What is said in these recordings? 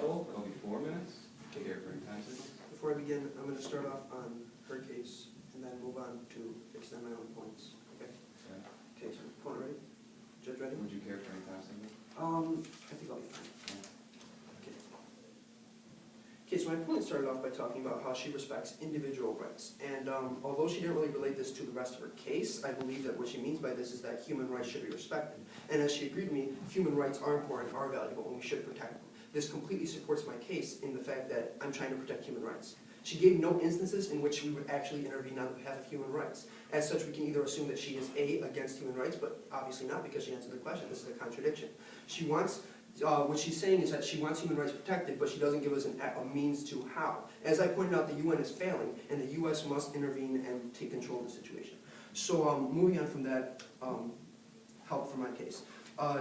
rebuttal, it'll be 4 minutes. Take care for any time signals. Before I begin, I'm going to start off on her case and then move on to extend my own points. Okay? Okay, so point ready? Judge ready? Would you care for any time signals? I think I'll be fine. Okay. Okay, so my opponent started off by talking about how she respects individual rights. And although she didn't really relate this to the rest of her case, I believe that what she means by this is that human rights should be respected. And as she agreed with me, human rights are important, are valuable, and we should protect them. This completely supports my case in the fact that I'm trying to protect human rights. She gave no instances in which we would actually intervene on behalf of human rights. As such, we can either assume that she is A, against human rights, but obviously not because she answered the question. This is a contradiction. She wants, what she's saying is that she wants human rights protected, but she doesn't give us a means to how. As I pointed out, the UN is failing, and the US must intervene and take control of the situation. So moving on from that, help for my case.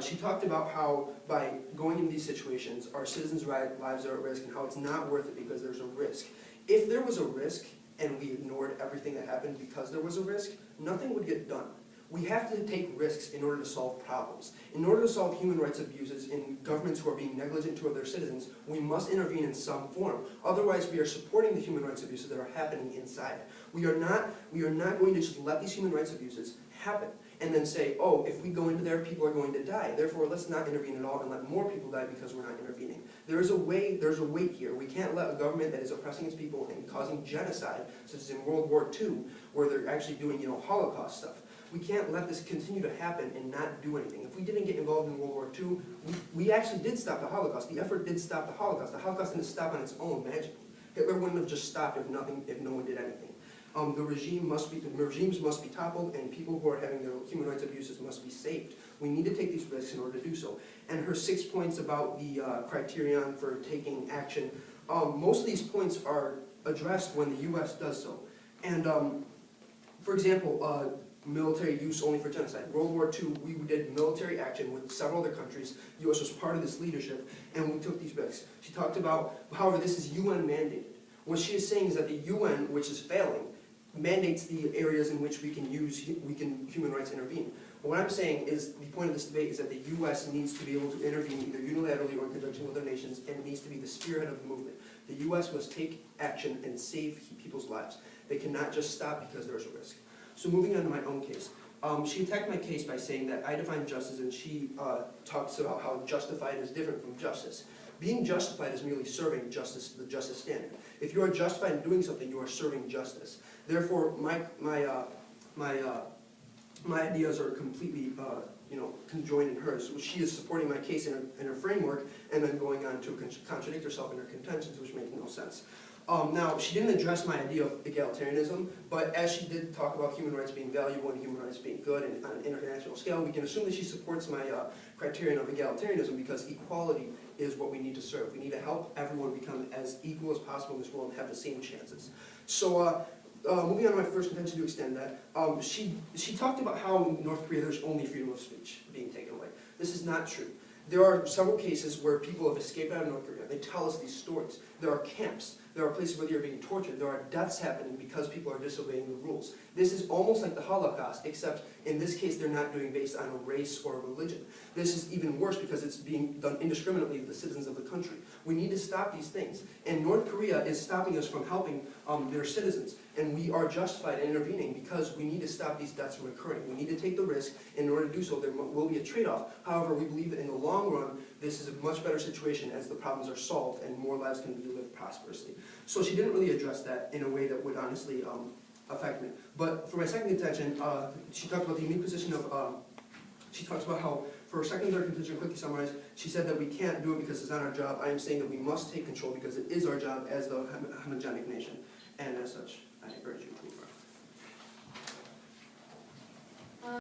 She talked about how by going into these situations, our citizens' lives are at risk and how it's not worth it because there's a risk. If there was a risk and we ignored everything that happened because there was a risk, nothing would get done. We have to take risks in order to solve problems. In order to solve human rights abuses in governments who are being negligent toward their citizens, we must intervene in some form. Otherwise, we are supporting the human rights abuses that are happening inside. We are not going to just let these human rights abuses happen and then say, oh, if we go into there, people are going to die. Therefore, let's not intervene at all and let more people die because we're not intervening. There's a weight here. We can't let a government that is oppressing its people and causing genocide, such as in World War II, where they're actually doing, Holocaust stuff. We can't let this continue to happen and not do anything. If we didn't get involved in World War II, we actually did stop the Holocaust. The effort did stop the Holocaust. The Holocaust didn't stop on its own magically. Hitler wouldn't have just stopped if no one did anything. The regimes must be toppled, and people who are having their human rights abuses must be saved. We need to take these risks in order to do so. And her 6 points about the criterion for taking action, most of these points are addressed when the U.S. does so. And for example, military use only for genocide. World War II, we did military action with several other countries. The U.S. was part of this leadership, and we took these risks. She talked about, however, this is UN mandated. What she is saying is that the UN, which is failing, mandates the areas in which we can human rights intervene. But what I'm saying is the point of this debate is that the U.S. needs to be able to intervene either unilaterally or in conjunction with other nations, and it needs to be the spearhead of the movement. The U.S. must take action and save people's lives. They cannot just stop because there's a risk. So moving on to my own case. She attacked my case by saying that I define justice, and she talks about how justified is different from justice. Being justified is merely serving justice, the justice standard. If you are justified in doing something, you are serving justice. Therefore, my ideas are completely, conjoined in hers. So she is supporting my case in her framework, and then going on to contradict herself in her contentions, which make no sense. Now, she didn't address my idea of egalitarianism, but as she did talk about human rights being valuable and human rights being good and on an international scale, we can assume that she supports my criterion of egalitarianism because equality is what we need to serve. We need to help everyone become as equal as possible in this world and have the same chances. So, moving on to my first contention to extend that, she talked about how in North Korea there's only freedom of speech being taken away. This is not true. There are several cases where people have escaped out of North Korea. They tell us these stories. There are camps. There are places where they are being tortured. There are deaths happening because people are disobeying the rules. This is almost like the Holocaust, except in this case they're not doing based on a race or a religion. This is even worse because it's being done indiscriminately to the citizens of the country. We need to stop these things. And North Korea is stopping us from helping their citizens. And we are justified in intervening because we need to stop these deaths from occurring. We need to take the risk. In order to do so, there will be a trade-off. However, we believe that in the long run, this is a much better situation as the problems are solved and more lives can be lived prosperously. So she didn't really address that in a way that would honestly affect me. But for my second contention, she talked about the unique position of, she talks about how for her second and third contention, quickly summarized, she said that we can't do it because it's not our job. I am saying that we must take control because it is our job as the homogenic nation. And as such, I urge you to approve.